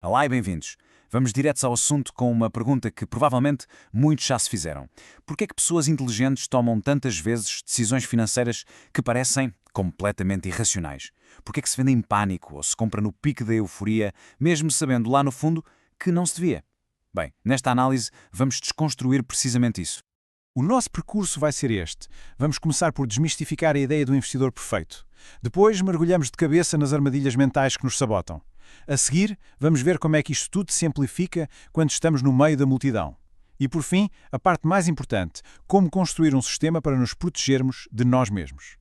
Olá e bem-vindos. Vamos diretos ao assunto com uma pergunta que provavelmente muitos já se fizeram. Por que é que pessoas inteligentes tomam tantas vezes decisões financeiras que parecem completamente irracionais? Por que é que se vende em pânico ou se compra no pico da euforia, mesmo sabendo lá no fundo que não se devia? Bem, nesta análise vamos desconstruir precisamente isso. O nosso percurso vai ser este. Vamos começar por desmistificar a ideia do investidor perfeito. Depois, mergulhamos de cabeça nas armadilhas mentais que nos sabotam. A seguir, vamos ver como é que isto tudo se amplifica quando estamos no meio da multidão. E, por fim, a parte mais importante, como construir um sistema para nos protegermos de nós mesmos.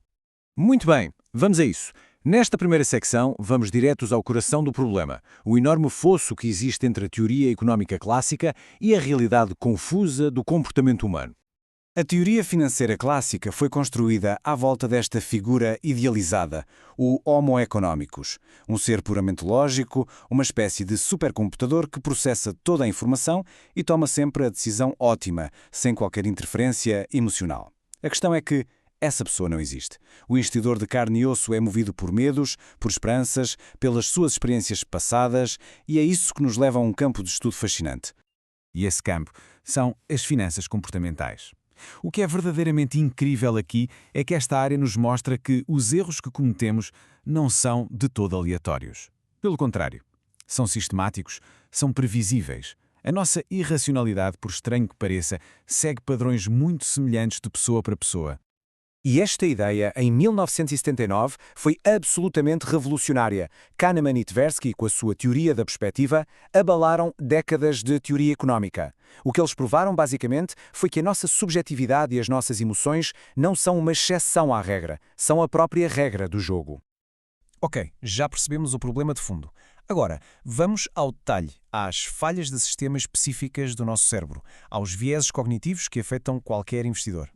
Muito bem, vamos a isso. Nesta primeira secção, vamos diretos ao coração do problema, o enorme fosso que existe entre a teoria económica clássica e a realidade confusa do comportamento humano. A teoria financeira clássica foi construída à volta desta figura idealizada, o Homo economicus, um ser puramente lógico, uma espécie de supercomputador que processa toda a informação e toma sempre a decisão ótima, sem qualquer interferência emocional. A questão é que essa pessoa não existe. O investidor de carne e osso é movido por medos, por esperanças, pelas suas experiências passadas, e é isso que nos leva a um campo de estudo fascinante. E esse campo são as finanças comportamentais. O que é verdadeiramente incrível aqui é que esta área nos mostra que os erros que cometemos não são de todo aleatórios. Pelo contrário, são sistemáticos, são previsíveis. A nossa irracionalidade, por estranho que pareça, segue padrões muito semelhantes de pessoa para pessoa. E esta ideia, em 1979, foi absolutamente revolucionária. Kahneman e Tversky, com a sua teoria da perspectiva, abalaram décadas de teoria económica. O que eles provaram, basicamente, foi que a nossa subjetividade e as nossas emoções não são uma exceção à regra, são a própria regra do jogo. Ok, já percebemos o problema de fundo. Agora, vamos ao detalhe, às falhas de sistemas específicas do nosso cérebro, aos vieses cognitivos que afetam qualquer investidor.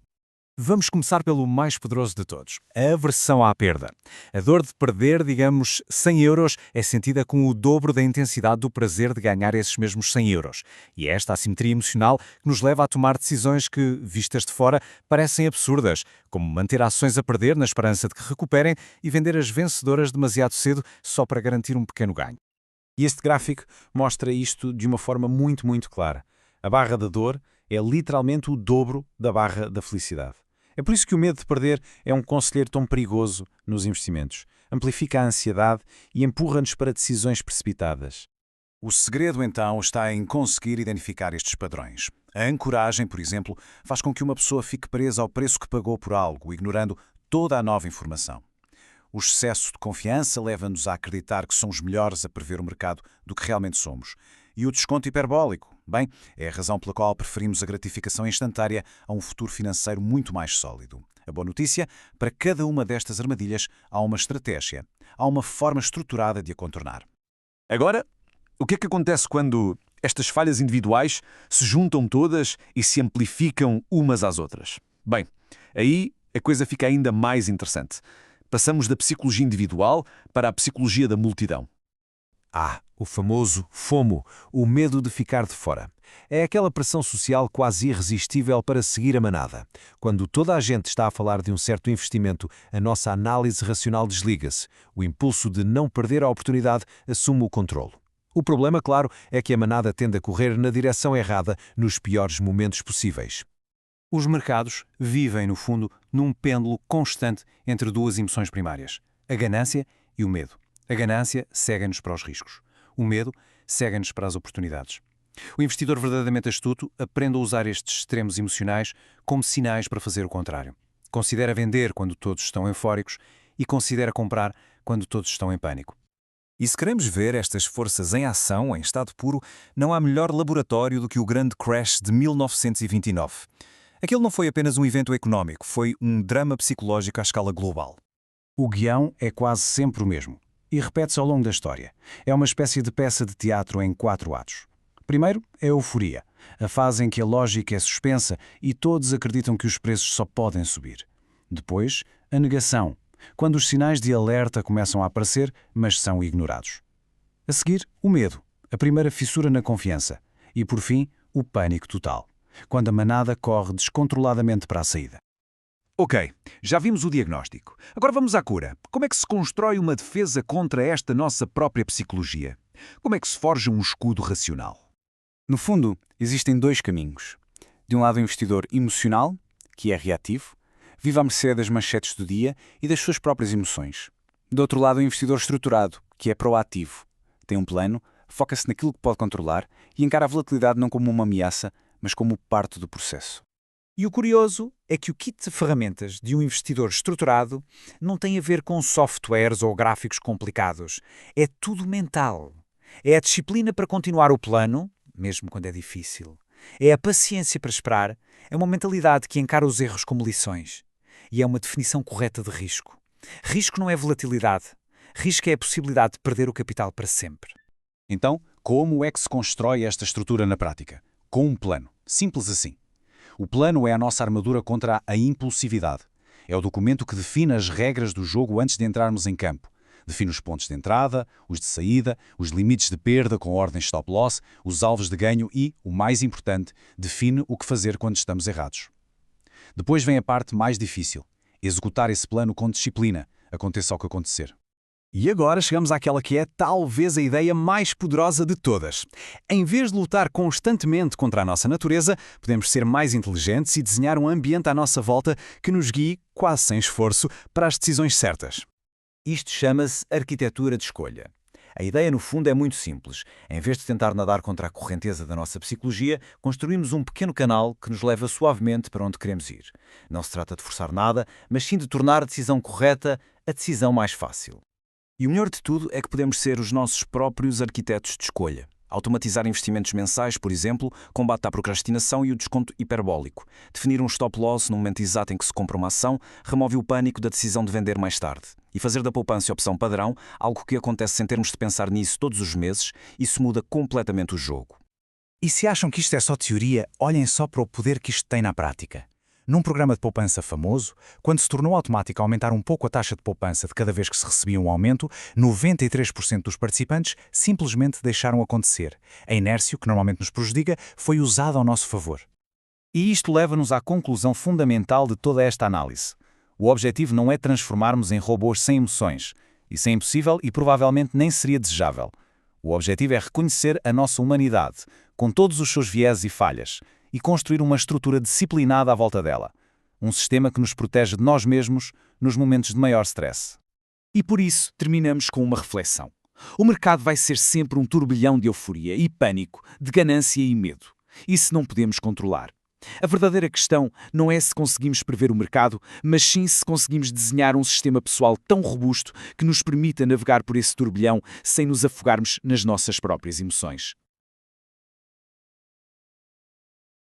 Vamos começar pelo mais poderoso de todos, a aversão à perda. A dor de perder, digamos, 100 euros é sentida com o dobro da intensidade do prazer de ganhar esses mesmos 100 euros. E é esta assimetria emocional que nos leva a tomar decisões que, vistas de fora, parecem absurdas, como manter ações a perder na esperança de que recuperem e vender as vencedoras demasiado cedo só para garantir um pequeno ganho. E este gráfico mostra isto de uma forma muito clara. A barra da dor é literalmente o dobro da barra da felicidade. É por isso que o medo de perder é um conselheiro tão perigoso nos investimentos. Amplifica a ansiedade e empurra-nos para decisões precipitadas. O segredo, então, está em conseguir identificar estes padrões. A ancoragem, por exemplo, faz com que uma pessoa fique presa ao preço que pagou por algo, ignorando toda a nova informação. O excesso de confiança leva-nos a acreditar que somos melhores a prever o mercado do que realmente somos. E o desconto hiperbólico, bem, é a razão pela qual preferimos a gratificação instantânea a um futuro financeiro muito mais sólido. A boa notícia, para cada uma destas armadilhas há uma estratégia, há uma forma estruturada de a contornar. Agora, o que é que acontece quando estas falhas individuais se juntam todas e se amplificam umas às outras? Bem, aí a coisa fica ainda mais interessante. Passamos da psicologia individual para a psicologia da multidão. O famoso FOMO, o medo de ficar de fora. É aquela pressão social quase irresistível para seguir a manada. Quando toda a gente está a falar de um certo investimento, a nossa análise racional desliga-se. O impulso de não perder a oportunidade assume o controlo. O problema, claro, é que a manada tende a correr na direção errada nos piores momentos possíveis. Os mercados vivem, no fundo, num pêndulo constante entre duas emoções primárias, a ganância e o medo. A ganância cega-nos para os riscos. O medo cega-nos para as oportunidades. O investidor verdadeiramente astuto aprende a usar estes extremos emocionais como sinais para fazer o contrário. Considera vender quando todos estão eufóricos e considera comprar quando todos estão em pânico. E se queremos ver estas forças em ação, em estado puro, não há melhor laboratório do que o grande crash de 1929. Aquele não foi apenas um evento económico, foi um drama psicológico à escala global. O guião é quase sempre o mesmo e repete-se ao longo da história. É uma espécie de peça de teatro em 4 atos. Primeiro é a euforia, a fase em que a lógica é suspensa e todos acreditam que os preços só podem subir. Depois, a negação, quando os sinais de alerta começam a aparecer, mas são ignorados. A seguir, o medo, a primeira fissura na confiança. E, por fim, o pânico total, quando a manada corre descontroladamente para a saída. Ok, já vimos o diagnóstico. Agora vamos à cura. Como é que se constrói uma defesa contra esta nossa própria psicologia? Como é que se forja um escudo racional? No fundo, existem dois caminhos. De um lado, o investidor emocional, que é reativo, vive à mercê das manchetes do dia e das suas próprias emoções. Do outro lado, o investidor estruturado, que é proativo. Tem um plano, foca-se naquilo que pode controlar e encara a volatilidade não como uma ameaça, mas como parte do processo. E o curioso é que o kit de ferramentas de um investidor estruturado não tem a ver com softwares ou gráficos complicados. É tudo mental. É a disciplina para continuar o plano, mesmo quando é difícil. É a paciência para esperar. É uma mentalidade que encara os erros como lições. E é uma definição correta de risco. Risco não é volatilidade. Risco é a possibilidade de perder o capital para sempre. Então, como é que se constrói esta estrutura na prática? Com um plano. Simples assim. O plano é a nossa armadura contra a impulsividade. É o documento que define as regras do jogo antes de entrarmos em campo. Define os pontos de entrada, os de saída, os limites de perda com ordens stop-loss, os alvos de ganho e, o mais importante, define o que fazer quando estamos errados. Depois vem a parte mais difícil. Executar esse plano com disciplina, aconteça o que acontecer. E agora chegamos àquela que é talvez a ideia mais poderosa de todas. Em vez de lutar constantemente contra a nossa natureza, podemos ser mais inteligentes e desenhar um ambiente à nossa volta que nos guie, quase sem esforço, para as decisões certas. Isto chama-se arquitetura de escolha. A ideia, no fundo, é muito simples. Em vez de tentar nadar contra a correnteza da nossa psicologia, construímos um pequeno canal que nos leva suavemente para onde queremos ir. Não se trata de forçar nada, mas sim de tornar a decisão correta a decisão mais fácil. E o melhor de tudo é que podemos ser os nossos próprios arquitetos de escolha. Automatizar investimentos mensais, por exemplo, combate à procrastinação e o desconto hiperbólico. Definir um stop-loss no momento exato em que se compra uma ação remove o pânico da decisão de vender mais tarde. E fazer da poupança a opção padrão, algo que acontece sem termos de pensar nisso todos os meses, isso muda completamente o jogo. E se acham que isto é só teoria, olhem só para o poder que isto tem na prática. Num programa de poupança famoso, quando se tornou automático aumentar um pouco a taxa de poupança de cada vez que se recebia um aumento, 93% dos participantes simplesmente deixaram acontecer. A inércia, que normalmente nos prejudica, foi usada ao nosso favor. E isto leva-nos à conclusão fundamental de toda esta análise. O objetivo não é transformarmos em robôs sem emoções. Isso é impossível e provavelmente nem seria desejável. O objetivo é reconhecer a nossa humanidade, com todos os seus vieses e falhas, e construir uma estrutura disciplinada à volta dela. Um sistema que nos protege de nós mesmos nos momentos de maior stress. E por isso terminamos com uma reflexão. O mercado vai ser sempre um turbilhão de euforia e pânico, de ganância e medo. Isso não podemos controlar. A verdadeira questão não é se conseguimos prever o mercado, mas sim se conseguimos desenhar um sistema pessoal tão robusto que nos permita navegar por esse turbilhão sem nos afogarmos nas nossas próprias emoções.